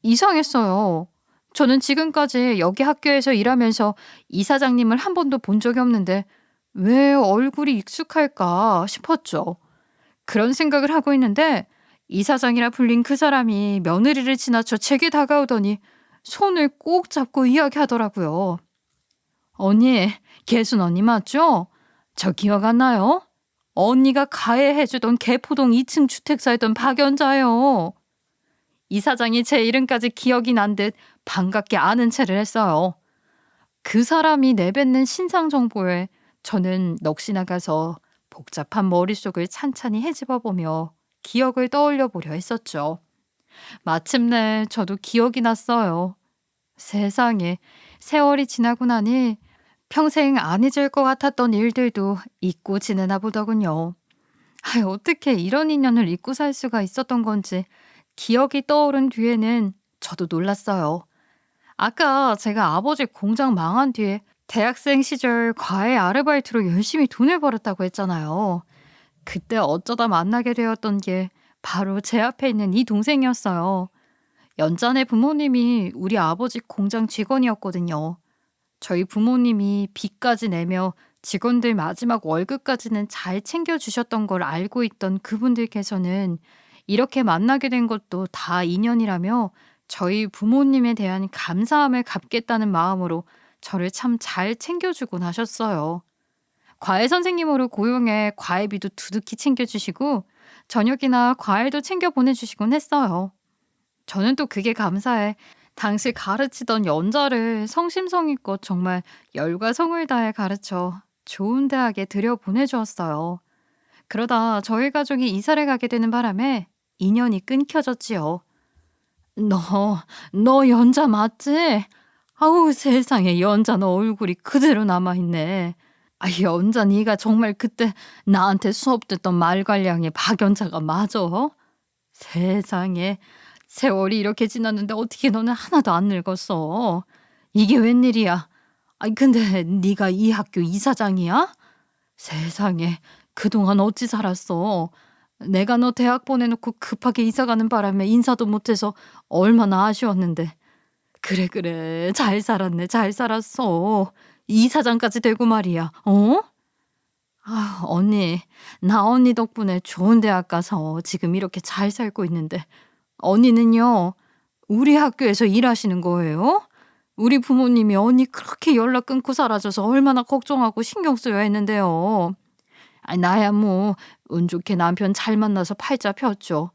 Speaker 1: 이상했어요. 저는 지금까지 여기 학교에서 일하면서 이사장님을 한 번도 본 적이 없는데 왜 얼굴이 익숙할까 싶었죠. 그런 생각을 하고 있는데 이사장이라 불린 그 사람이 며느리를 지나쳐 제게 다가오더니 손을 꼭 잡고 이야기하더라고요. 언니, 개순 언니 맞죠? 저 기억 안 나요? 언니가 가해해주던 개포동 2층 주택 살던 박연자요. 이사장이 제 이름까지 기억이 난 듯 반갑게 아는 체를 했어요. 그 사람이 내뱉는 신상 정보에 저는 넋이 나가서 복잡한 머릿속을 찬찬히 헤집어 보며 기억을 떠올려 보려 했었죠. 마침내 저도 기억이 났어요. 세상에, 세월이 지나고 나니 평생 안 잊을 것 같았던 일들도 잊고 지내나 보더군요. 어떻게 이런 인연을 잊고 살 수가 있었던 건지 기억이 떠오른 뒤에는 저도 놀랐어요. 아까 제가 아버지 공장 망한 뒤에 대학생 시절 과외 아르바이트로 열심히 돈을 벌었다고 했잖아요. 그때 어쩌다 만나게 되었던 게 바로 제 앞에 있는 이 동생이었어요. 연자네 부모님이 우리 아버지 공장 직원이었거든요. 저희 부모님이 빚까지 내며 직원들 마지막 월급까지는 잘 챙겨주셨던 걸 알고 있던 그분들께서는 이렇게 만나게 된 것도 다 인연이라며 저희 부모님에 대한 감사함을 갚겠다는 마음으로 저를 참 잘 챙겨주곤 하셨어요. 과외 선생님으로 고용해 과외비도 두둑히 챙겨주시고 저녁이나 과일도 챙겨 보내주시곤 했어요. 저는 또 그게 감사해 당시 가르치던 연자를 성심성의껏 정말 열과 성을 다해 가르쳐 좋은 대학에 들여보내주었어요. 그러다 저희 가족이 이사를 가게 되는 바람에 인연이 끊겨졌지요. 너, 너 연자 맞지? 아우 세상에 연자 너 얼굴이 그대로 남아있네. 연자 네가 정말 그때 나한테 수업 듣던 말괄량의 박연자가 맞아? 세상에 세월이 이렇게 지났는데 어떻게 너는 하나도 안 늙었어? 이게 웬일이야? 근데 네가 이 학교 이사장이야? 세상에 그동안 어찌 살았어? 내가 너 대학 보내놓고 급하게 이사 가는 바람에 인사도 못해서 얼마나 아쉬웠는데. 그래 그래 잘 살았네 잘 살았어. 이사장까지 되고 말이야. 어? 언니 나 언니 덕분에 좋은 대학 가서 지금 이렇게 잘 살고 있는데 언니는요 우리 학교에서 일하시는 거예요? 우리 부모님이 언니 그렇게 연락 끊고 사라져서 얼마나 걱정하고 신경 쓰여 했는데요. 나야 뭐 운 좋게 남편 잘 만나서 팔자 폈죠.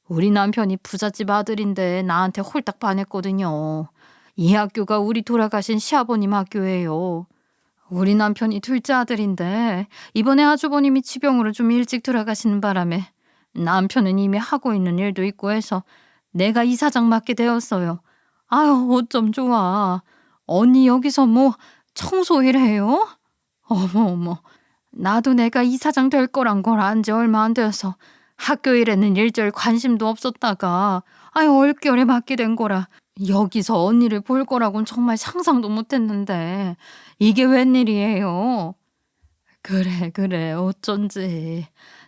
Speaker 1: 우리 남편이 부잣집 아들인데 나한테 홀딱 반했거든요. 이 학교가 우리 돌아가신 시아버님 학교예요. 우리 남편이 둘째 아들인데 이번에 아주버님이 지병으로 좀 일찍 돌아가시는 바람에 남편은 이미 하고 있는 일도 있고 해서 내가 이사장 맡게 되었어요. 어쩜 좋아. 언니 여기서 뭐 청소일 해요? 어머 어머. 나도 내가 이사장 될 거란 걸 안 지 얼마 안 되어서 학교 일에는 일절 관심도 없었다가 얼결에 맡게 된 거라 여기서 언니를 볼 거라고는 정말 상상도 못했는데 이게 웬일이에요? 그래 그래 어쩐지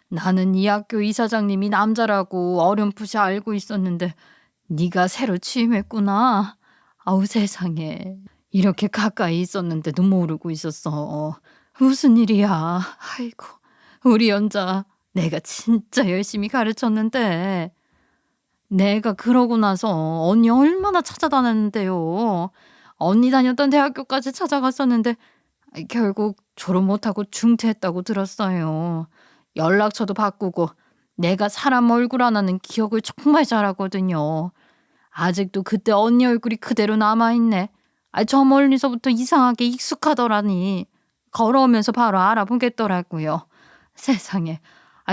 Speaker 1: 나는 이 학교 이사장님이 남자라고 어렴풋이 알고 있었는데 네가 새로 취임했구나. 아우 세상에 이렇게 가까이 있었는데도 모르고 있었어. 무슨 일이야. 아이고 우리 연자 내가 진짜 열심히 가르쳤는데 내가 그러고 나서 언니 얼마나 찾아다녔는데요. 언니 다녔던 대학교까지 찾아갔었는데 결국 졸업 못하고 중퇴했다고 들었어요. 연락처도 바꾸고 내가 사람 얼굴 하나는 기억을 정말 잘하거든요. 아직도 그때 언니 얼굴이 그대로 남아있네. 저 멀리서부터 이상하게 익숙하더라니. 걸어오면서 바로 알아보겠더라고요. 세상에.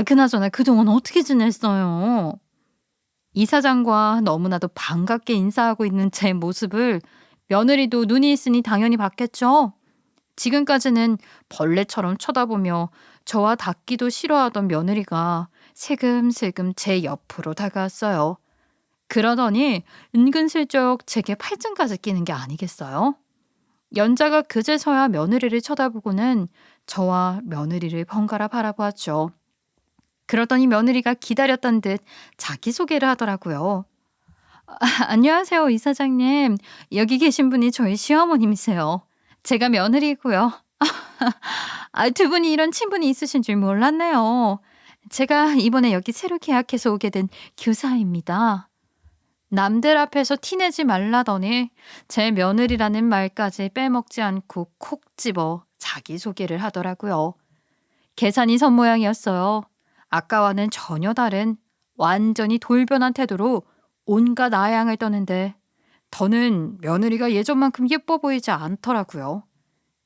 Speaker 1: 그나저나 그동안 어떻게 지냈어요? 이사장과 너무나도 반갑게 인사하고 있는 제 모습을 며느리도 눈이 있으니 당연히 봤겠죠. 지금까지는 벌레처럼 쳐다보며 저와 닿기도 싫어하던 며느리가 슬금슬금 제 옆으로 다가왔어요. 그러더니 은근슬쩍 제게 팔짱까지 끼는 게 아니겠어요? 연자가 그제서야 며느리를 쳐다보고는 저와 며느리를 번갈아 바라보았죠. 그러더니 며느리가 기다렸던 듯 자기소개를 하더라고요. 안녕하세요, 이사장님. 여기 계신 분이 저희 시어머님이세요. 제가 며느리고요. 두 분이 이런 친분이 있으신 줄 몰랐네요. 제가 이번에 여기 새로 계약해서 오게 된 교사입니다. 남들 앞에서 티내지 말라더니 제 며느리라는 말까지 빼먹지 않고 콕 집어 자기소개를 하더라고요. 계산이 선 모양이었어요. 아까와는 전혀 다른 완전히 돌변한 태도로 온갖 아양을 떠는데 더는 며느리가 예전만큼 예뻐 보이지 않더라고요.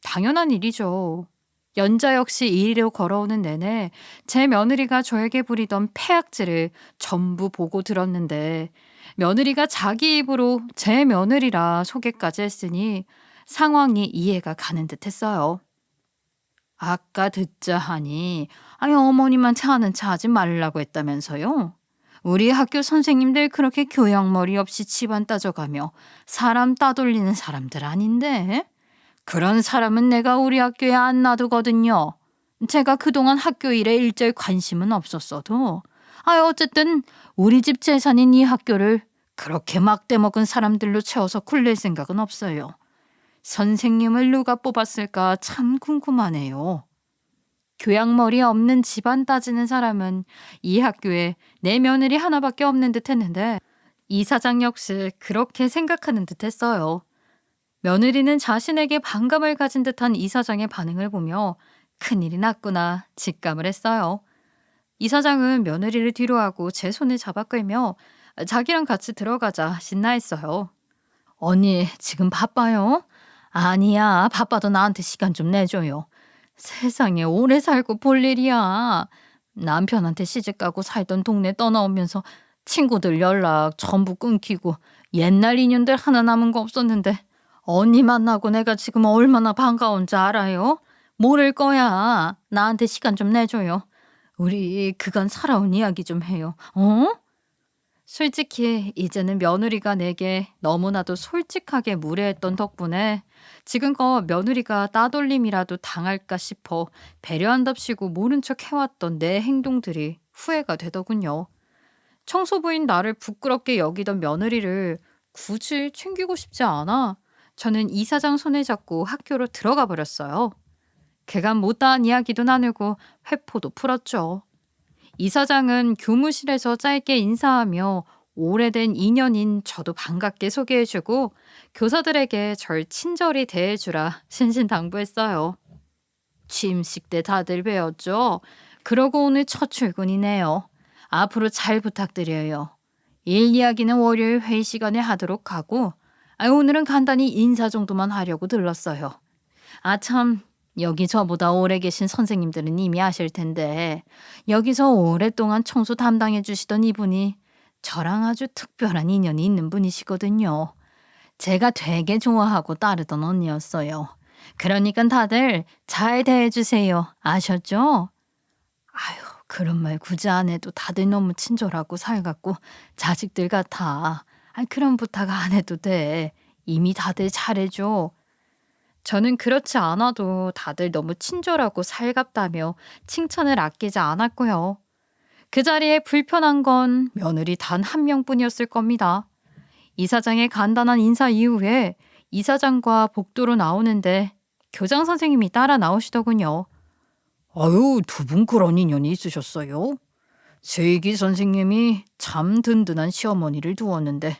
Speaker 1: 당연한 일이죠. 연자 역시 이리로 걸어오는 내내 제 며느리가 저에게 부리던 패악질을 전부 보고 들었는데 며느리가 자기 입으로 제 며느리라 소개까지 했으니 상황이 이해가 가는 듯 했어요. 아까 듣자 하니 어머님한테 아는 체 하지 말라고 했다면서요? 우리 학교 선생님들 그렇게 교양머리 없이 집안 따져가며 사람 따돌리는 사람들 아닌데? 그런 사람은 내가 우리 학교에 안 놔두거든요. 제가 그동안 학교 일에 일절 관심은 없었어도 어쨌든 우리 집 재산인 이 학교를 그렇게 막대 먹은 사람들로 채워서 굴릴 생각은 없어요. 선생님을 누가 뽑았을까 참 궁금하네요. 교양머리 없는 집안 따지는 사람은 이 학교에 내 며느리 하나밖에 없는 듯 했는데 이 사장 역시 그렇게 생각하는 듯 했어요. 며느리는 자신에게 반감을 가진 듯한 이 사장의 반응을 보며 큰일이 났구나 직감을 했어요. 이 사장은 며느리를 뒤로하고 제 손을 잡아 끌며 자기랑 같이 들어가자 신나했어요. 언니 지금 바빠요? 아니야 바빠도 나한테 시간 좀 내줘요. 세상에 오래 살고 볼 일이야. 남편한테 시집가고 살던 동네 떠나오면서 친구들 연락 전부 끊기고 옛날 인연들 하나 남은 거 없었는데 언니 만나고 내가 지금 얼마나 반가운지 알아요? 모를 거야. 나한테 시간 좀 내줘요. 우리 그간 살아온 이야기 좀 해요. 어? 솔직히 이제는 며느리가 내게 너무나도 솔직하게 무례했던 덕분에 지금껏 며느리가 따돌림이라도 당할까 싶어 배려한답시고 모른 척 해왔던 내 행동들이 후회가 되더군요. 청소부인 나를 부끄럽게 여기던 며느리를 굳이 챙기고 싶지 않아 저는 이사장 손을 잡고 학교로 들어가 버렸어요. 그간 못다한 이야기도 나누고 회포도 풀었죠. 이사장은 교무실에서 짧게 인사하며 오래된 인연인 저도 반갑게 소개해주고 교사들에게 절 친절히 대해주라 신신당부했어요. 취임식 때 다들 배웠죠? 그러고 오늘 첫 출근이네요. 앞으로 잘 부탁드려요. 일 이야기는 월요일 회의 시간에 하도록 하고 오늘은 간단히 인사 정도만 하려고 들렀어요. 참 여기 저보다 오래 계신 선생님들은 이미 아실 텐데 여기서 오랫동안 청소 담당해 주시던 이분이 저랑 아주 특별한 인연이 있는 분이시거든요. 제가 되게 좋아하고 따르던 언니였어요. 그러니까 다들 잘 대해주세요. 아셨죠? 그런 말 굳이 안 해도 다들 너무 친절하고 살갑고 자식들 같아. 그런 부탁 안 해도 돼. 이미 다들 잘해줘. 저는 그렇지 않아도 다들 너무 친절하고 살갑다며 칭찬을 아끼지 않았고요. 그 자리에 불편한 건 며느리 단 한 명뿐이었을 겁니다. 이사장의 간단한 인사 이후에 이사장과 복도로 나오는데 교장 선생님이 따라 나오시더군요. 두 분 그런 인연이 있으셨어요? 세기 선생님이 참 든든한 시어머니를 두었는데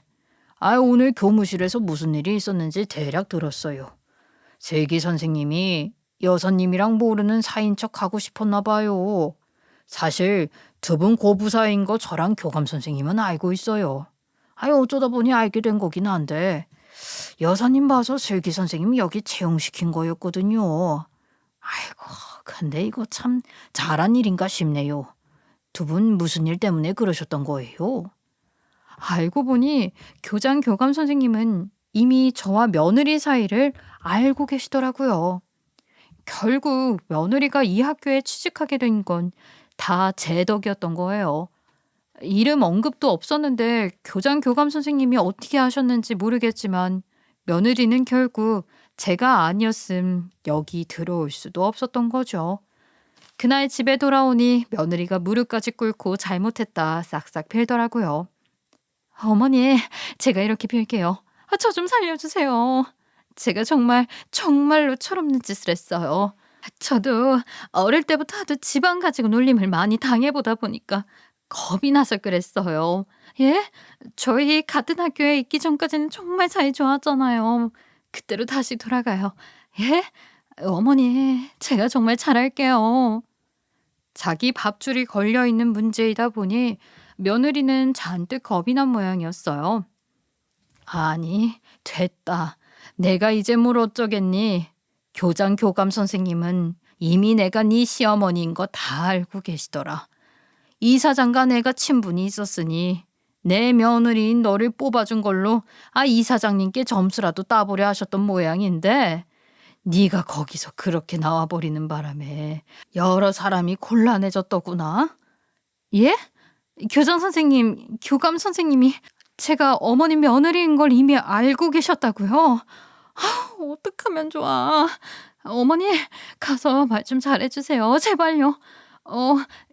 Speaker 1: 오늘 교무실에서 무슨 일이 있었는지 대략 들었어요. 세기 선생님이 여사님이랑 모르는 사이인 척 하고 싶었나 봐요. 사실 두 분 고부 사이인 거 저랑 교감 선생님은 알고 있어요. 어쩌다 보니 알게 된 거긴 한데 여사님 봐서 세기 선생님 여기 채용시킨 거였거든요. 근데 이거 참 잘한 일인가 싶네요. 두 분 무슨 일 때문에 그러셨던 거예요? 알고 보니 교장 교감 선생님은 이미 저와 며느리 사이를 알고 계시더라고요. 결국 며느리가 이 학교에 취직하게 된 건 다 제 덕이었던 거예요. 이름 언급도 없었는데 교장 교감 선생님이 어떻게 하셨는지 모르겠지만 며느리는 결국 제가 아니었음 여기 들어올 수도 없었던 거죠. 그날 집에 돌아오니 며느리가 무릎까지 꿇고 잘못했다 싹싹 빌더라고요. 어머니, 제가 이렇게 빌게요. 저 좀 살려주세요. 제가 정말로 철없는 짓을 했어요. 저도 어릴 때부터 하도 집안 가지고 놀림을 많이 당해보다 보니까 겁이 나서 그랬어요. 예? 저희 같은 학교에 있기 전까지는 정말 사이 좋았잖아요. 그때로 다시 돌아가요. 예? 어머니, 제가 정말 잘할게요. 자기 밥줄이 걸려 있는 문제이다 보니 며느리는 잔뜩 겁이 난 모양이었어요. 아니, 됐다. 내가 이제 뭘 어쩌겠니? 교장 교감 선생님은 이미 내가 네 시어머니인 거 다 알고 계시더라. 이사장과 내가 친분이 있었으니 내 며느리인 너를 뽑아준 걸로 이사장님께 점수라도 따보려 하셨던 모양인데 네가 거기서 그렇게 나와버리는 바람에 여러 사람이 곤란해졌더구나. 예? 교장 선생님, 교감 선생님이 제가 어머니 며느리인 걸 이미 알고 계셨다고요? 어떡하면 좋아. 어머니, 가서 말 좀 잘해주세요. 제발요.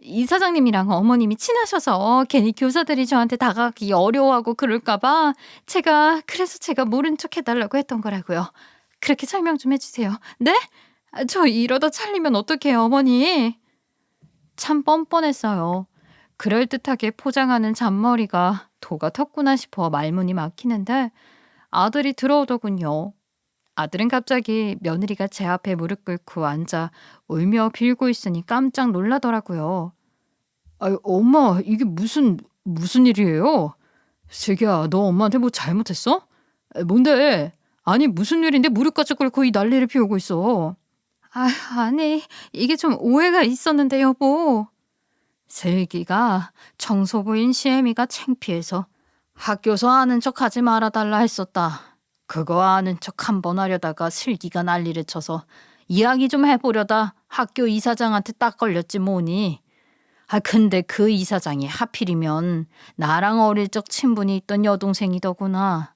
Speaker 1: 이사장님이랑 어머님이 친하셔서 괜히 교사들이 저한테 다가가기 어려워하고 그럴까봐 그래서 제가 모른 척 해달라고 했던 거라고요. 그렇게 설명 좀 해주세요. 네? 저 이러다 잘리면 어떡해요, 어머니? 참 뻔뻔했어요. 그럴듯하게 포장하는 잔머리가 도가 텄구나 싶어 말문이 막히는데 아들이 들어오더군요. 아들은 갑자기 며느리가 제 앞에 무릎 꿇고 앉아 울며 빌고 있으니 깜짝 놀라더라고요. 엄마, 이게 무슨 일이에요? 슬기야, 너 엄마한테 뭐 잘못했어? 뭔데? 아니, 무슨 일인데 무릎까지 꿇고 이 난리를 피우고 있어? 아니, 이게 좀 오해가 있었는데, 여보. 슬기가 청소부인 시애미가 창피해서 학교서 아는 척 하지 말아달라 했었다. 그거 아는 척 한 번 하려다가 슬기가 난리를 쳐서 이야기 좀 해보려다 학교 이사장한테 딱 걸렸지 뭐니. 근데 그 이사장이 하필이면 나랑 어릴 적 친분이 있던 여동생이더구나.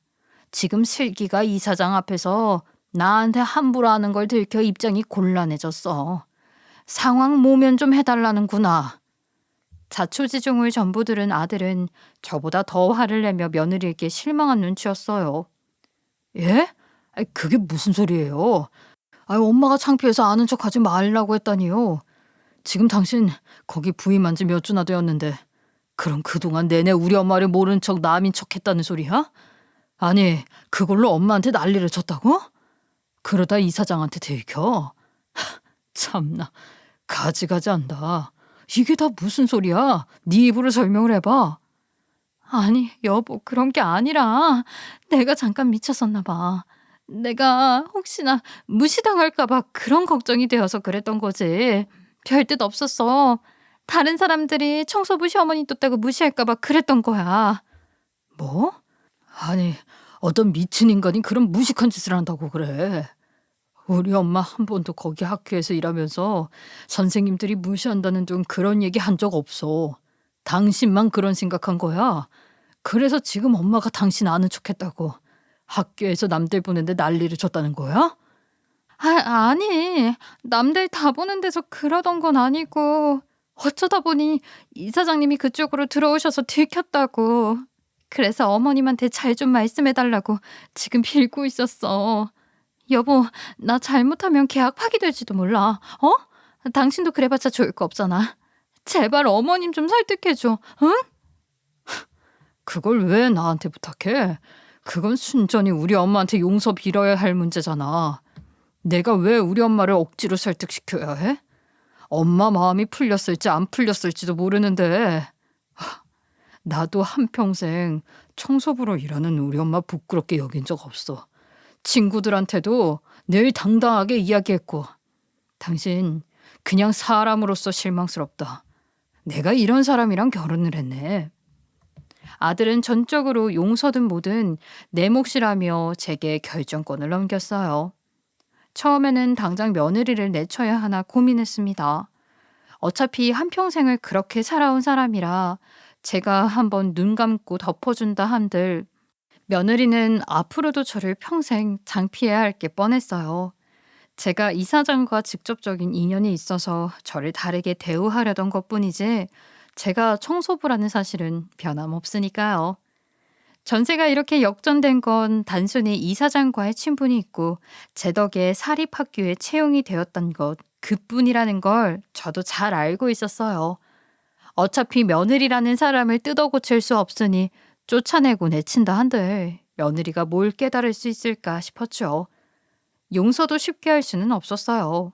Speaker 1: 지금 슬기가 이사장 앞에서 나한테 함부로 하는 걸 들켜 입장이 곤란해졌어. 상황 모면 좀 해달라는구나. 자초지종을 전부 들은 아들은 저보다 더 화를 내며 며느리에게 실망한 눈치였어요. 예? 그게 무슨 소리예요? 엄마가 창피해서 아는 척 하지 말라고 했다니요. 지금 당신 거기 부임한 지 몇 주나 되었는데 그럼 그동안 내내 우리 엄마를 모른 척 남인 척 했다는 소리야? 아니, 그걸로 엄마한테 난리를 쳤다고? 그러다 이사장한테 들켜? 참나, 가지가지 한다. 이게 다 무슨 소리야? 네 입으로 설명을 해봐. 아니, 여보, 그런 게 아니라 내가 잠깐 미쳤었나 봐. 내가 혹시나 무시당할까 봐 그런 걱정이 되어서 그랬던 거지. 별뜻 없었어. 다른 사람들이 청소부 시어머니 뒀다고 무시할까 봐 그랬던 거야. 뭐? 아니, 어떤 미친 인간이 그런 무식한 짓을 한다고 그래. 우리 엄마 한 번도 거기 학교에서 일하면서 선생님들이 무시한다는 둥 그런 얘기 한 적 없어. 당신만 그런 생각한 거야. 그래서 지금 엄마가 당신 아는 척했다고 학교에서 남들 보는데 난리를 쳤다는 거야? 아니, 남들 다 보는 데서 그러던 건 아니고 어쩌다 보니 이사장님이 그쪽으로 들어오셔서 들켰다고. 그래서 어머님한테 잘 좀 말씀해달라고 지금 빌고 있었어. 여보, 나 잘못하면 계약 파기될지도 몰라. 당신도 그래봤자 좋을 거 없잖아. 제발 어머님 좀 설득해줘. 응? 그걸 왜 나한테 부탁해? 그건 순전히 우리 엄마한테 용서 빌어야 할 문제잖아. 내가 왜 우리 엄마를 억지로 설득시켜야 해? 엄마 마음이 풀렸을지 안 풀렸을지도 모르는데 나도 한평생 청소부로 일하는 우리 엄마 부끄럽게 여긴 적 없어. 친구들한테도 늘 당당하게 이야기했고 당신 그냥 사람으로서 실망스럽다. 내가 이런 사람이랑 결혼을 했네. 아들은 전적으로 용서든 뭐든 내 몫이라며 제게 결정권을 넘겼어요. 처음에는 당장 며느리를 내쳐야 하나 고민했습니다. 어차피 한평생을 그렇게 살아온 사람이라 제가 한번 눈 감고 덮어준다 한들 며느리는 앞으로도 저를 평생 장피해야 할 게 뻔했어요. 제가 이사장과 직접적인 인연이 있어서 저를 다르게 대우하려던 것뿐이지 제가 청소부라는 사실은 변함없으니까요. 전세가 이렇게 역전된 건 단순히 이사장과의 친분이 있고 제 덕에 사립학교에 채용이 되었던 것 그뿐이라는 걸 저도 잘 알고 있었어요. 어차피 며느리라는 사람을 뜯어 고칠 수 없으니 쫓아내고 내친다 한들 며느리가 뭘 깨달을 수 있을까 싶었죠. 용서도 쉽게 할 수는 없었어요.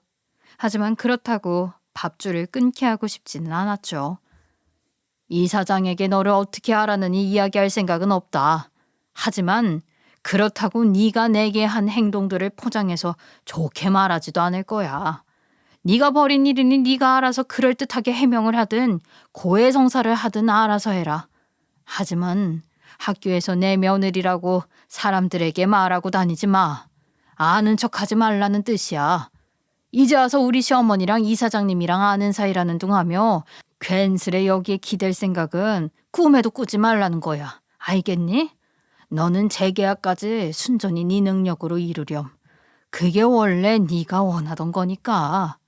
Speaker 1: 하지만 그렇다고 밥줄을 끊게 하고 싶지는 않았죠. 이 사장에게 너를 어떻게 하라느니 이야기할 생각은 없다. 하지만 그렇다고 네가 내게 한 행동들을 포장해서 좋게 말하지도 않을 거야. 네가 벌인 일이니 네가 알아서 그럴듯하게 해명을 하든 고해성사를 하든 알아서 해라. 하지만 학교에서 내 며느리라고 사람들에게 말하고 다니지 마. 아는 척하지 말라는 뜻이야. 이제 와서 우리 시어머니랑 이사장님이랑 아는 사이라는 둥하며 괜스레 여기에 기댈 생각은 꿈에도 꾸지 말라는 거야. 알겠니? 너는 재계약까지 순전히 네 능력으로 이루렴. 그게 원래 네가 원하던 거니까.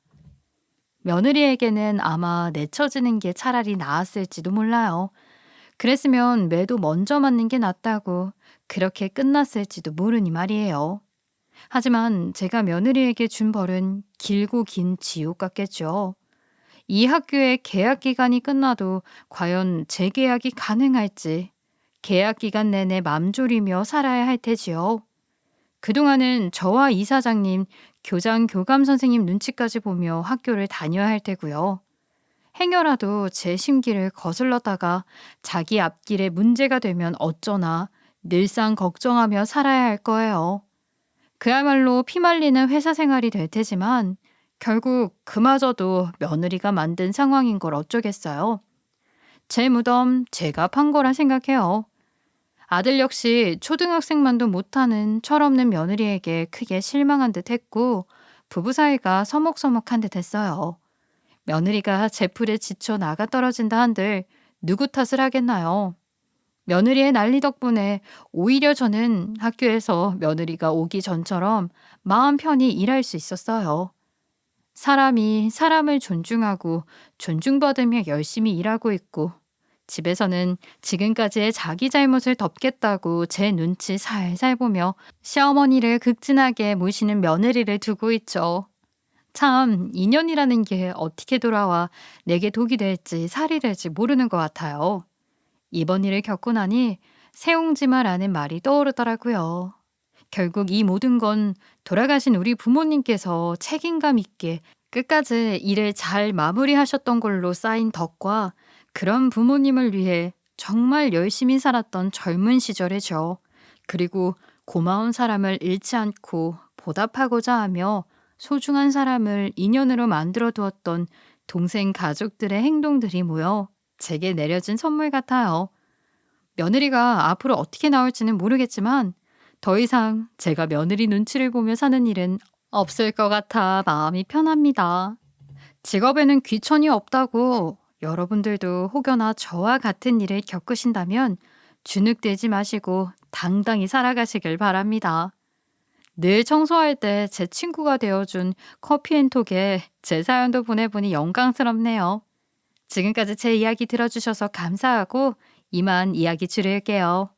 Speaker 1: 며느리에게는 아마 내쳐지는 게 차라리 나았을지도 몰라요. 그랬으면 매도 먼저 맞는 게 낫다고 그렇게 끝났을지도 모르니 말이에요. 하지만 제가 며느리에게 준 벌은 길고 긴 지옥 같겠죠. 이 학교의 계약 기간이 끝나도 과연 재계약이 가능할지 계약 기간 내내 맘졸이며 살아야 할 테지요. 그동안은 저와 이사장님, 교장, 교감 선생님 눈치까지 보며 학교를 다녀야 할 테고요. 행여라도 제 심기를 거슬렀다가 자기 앞길에 문제가 되면 어쩌나 늘상 걱정하며 살아야 할 거예요. 그야말로 피말리는 회사 생활이 될 테지만 결국 그마저도 며느리가 만든 상황인 걸 어쩌겠어요. 제 무덤 제가 판 거라 생각해요. 아들 역시 초등학생만도 못하는 철없는 며느리에게 크게 실망한 듯 했고 부부 사이가 서먹서먹한 듯 했어요. 며느리가 제풀에 지쳐 나가 떨어진다 한들 누구 탓을 하겠나요? 며느리의 난리 덕분에 오히려 저는 학교에서 며느리가 오기 전처럼 마음 편히 일할 수 있었어요. 사람이 사람을 존중하고 존중받으며 열심히 일하고 있고 집에서는 지금까지의 자기 잘못을 덮겠다고 제 눈치 살살 보며 시어머니를 극진하게 모시는 며느리를 두고 있죠. 참 인연이라는 게 어떻게 돌아와 내게 독이 될지 살이 될지 모르는 것 같아요. 이번 일을 겪고 나니 새옹지마라는 말이 떠오르더라고요. 결국 이 모든 건 돌아가신 우리 부모님께서 책임감 있게 끝까지 일을 잘 마무리하셨던 걸로 쌓인 덕과 그런 부모님을 위해 정말 열심히 살았던 젊은 시절이죠. 그리고 고마운 사람을 잃지 않고 보답하고자 하며 소중한 사람을 인연으로 만들어 두었던 동생 가족들의 행동들이 모여 제게 내려진 선물 같아요. 며느리가 앞으로 어떻게 나올지는 모르겠지만 더 이상 제가 며느리 눈치를 보며 사는 일은 없을 것 같아 마음이 편합니다. 직업에는 귀천이 없다고 여러분들도 혹여나 저와 같은 일을 겪으신다면 주눅들지 마시고 당당히 살아가시길 바랍니다. 늘 청소할 때 제 친구가 되어준 커피앤톡에 제 사연도 보내보니 영광스럽네요. 지금까지 제 이야기 들어주셔서 감사하고 이만 이야기 줄일게요.